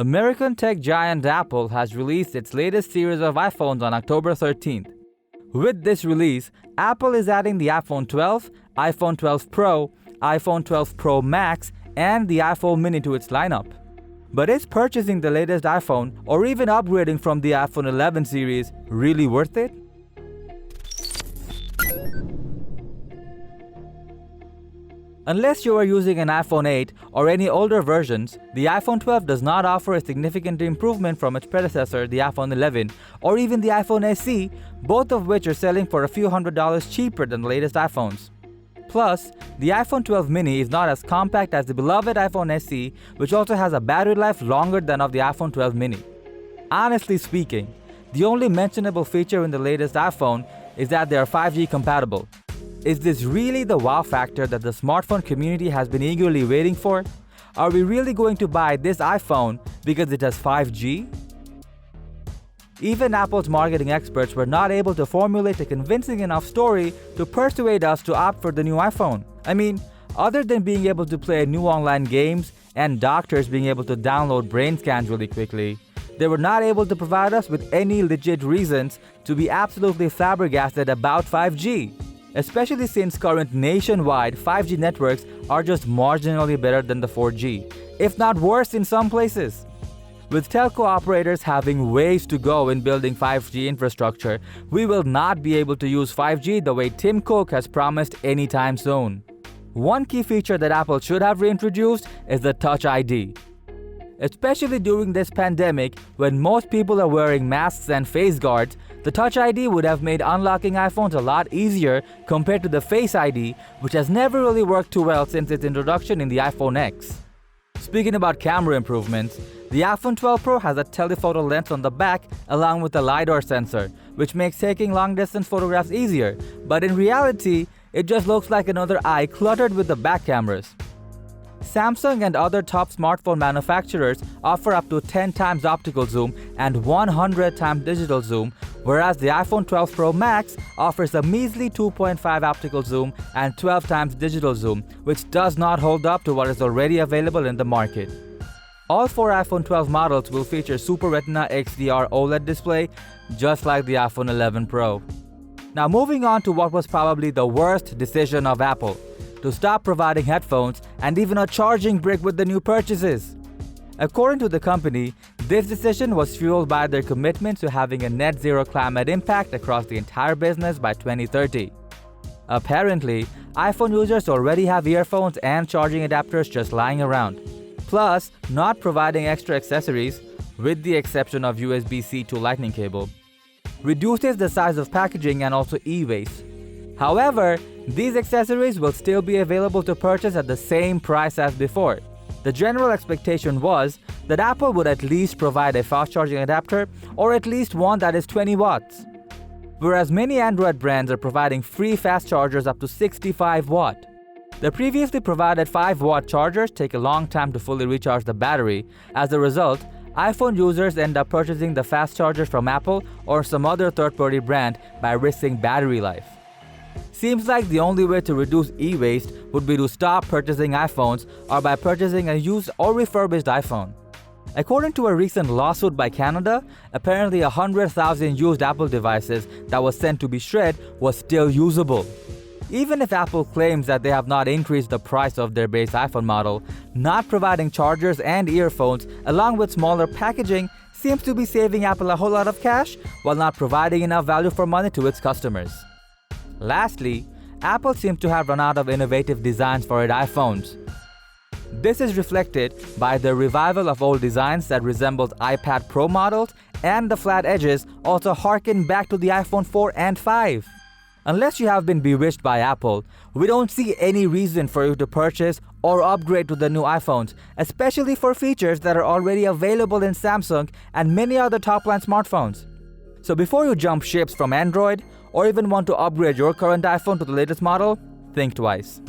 American tech giant Apple has released its latest series of iPhones on October 13th. With this release, Apple is adding the iPhone 12, iPhone 12 Pro, iPhone 12 Pro Max, and the iPhone mini to its lineup. But is purchasing the latest iPhone or even upgrading from the iPhone 11 series really worth it? Unless you are using an iPhone 8 or any older versions, the iPhone 12 does not offer a significant improvement from its predecessor, the iPhone 11, or even the iPhone SE, both of which are selling for a few $100s cheaper than the latest iPhones. Plus, the iPhone 12 mini is not as compact as the beloved iPhone SE, which also has a battery life longer than of the iPhone 12 mini. Honestly speaking, the only mentionable feature in the latest iPhone is that they are 5G compatible. Is this really the wow factor that the smartphone community has been eagerly waiting for? Are we really going to buy this iPhone because it has 5G? Even Apple's marketing experts were not able to formulate a convincing enough story to persuade us to opt for the new iPhone. I mean, other than being able to play new online games and doctors being able to download brain scans really quickly, they were not able to provide us with any legit reasons to be absolutely flabbergasted about 5G. Especially since current nationwide 5G networks are just marginally better than the 4G, if not worse in some places. With telco operators having ways to go in building 5G infrastructure, we will not be able to use 5G the way Tim Cook has promised anytime soon. One key feature that Apple should have reintroduced is the Touch ID. Especially during this pandemic, when most people are wearing masks and face guards, the Touch ID would have made unlocking iPhones a lot easier compared to the Face ID, which has never really worked too well since its introduction in the iPhone X. Speaking about camera improvements, the iPhone 12 Pro has a telephoto lens on the back along with a LiDAR sensor, which makes taking long-distance photographs easier, but in reality, it just looks like another eye cluttered with the back cameras. Samsung and other top smartphone manufacturers offer up to 10 times optical zoom and 100 times digital zoom, whereas the iPhone 12 Pro Max offers a measly 2.5 optical zoom and 12 times digital zoom, which does not hold up to what is already available in the market. All 4 iPhone 12 models will feature Super Retina XDR OLED display, just like the iPhone 11 Pro. Now moving on to what was probably the worst decision of Apple: to stop providing headphones and even a charging brick with the new purchases. According to the company, this decision was fueled by their commitment to having a net zero climate impact across the entire business by 2030. Apparently, iPhone users already have earphones and charging adapters just lying around. Plus, not providing extra accessories, with the exception of USB-C to Lightning cable, reduces the size of packaging and also e-waste. However, these accessories will still be available to purchase at the same price as before. The general expectation was that Apple would at least provide a fast charging adapter or at least one that is 20 watts. Whereas many Android brands are providing free fast chargers up to 65 watt. The previously provided 5-watt chargers take a long time to fully recharge the battery. As a result, iPhone users end up purchasing the fast chargers from Apple or some other third-party brand by risking battery life. Seems like the only way to reduce e-waste would be to stop purchasing iPhones or by purchasing a used or refurbished iPhone. According to a recent lawsuit by Canada, apparently 100,000 used Apple devices that was sent to be shred was still usable. Even if Apple claims that they have not increased the price of their base iPhone model, not providing chargers and earphones along with smaller packaging seems to be saving Apple a whole lot of cash while not providing enough value for money to its customers. Lastly, Apple seems to have run out of innovative designs for its iPhones. This is reflected by the revival of old designs that resembled iPad Pro models, and the flat edges also harken back to the iPhone 4 and 5. Unless you have been bewitched by Apple, we don't see any reason for you to purchase or upgrade to the new iPhones, especially for features that are already available in Samsung and many other top-line smartphones. So before you jump ships from Android, or even want to upgrade your current iPhone to the latest model, think twice.